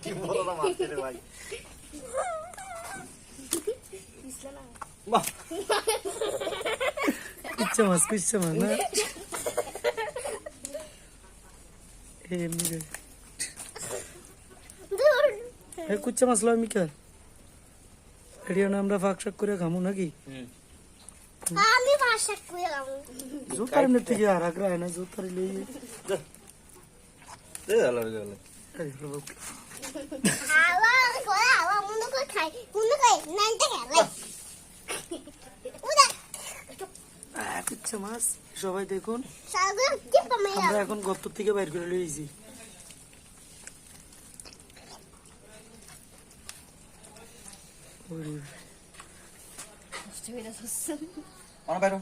কি বলো না মারতে রে ভাই কুচ্চা মাছ না কুচ্চা মাছ লো মিকা এরিয়া আমরা ফাঁক শাক করে খামু নাকি আমি ফাঁক শাক করে খামু জোতার নেতে কি আর আগ্রহ না জোতার লই দে আলো রে হাওয়া করে হাওয়া মনে করে খাই মনে করে নাইতে খেলে কুচ্চা মাছ সবাই দেখুন সাগর কি পামে আমরা এখন গর্ত থেকে বাইর করে লইছি অন বাইরো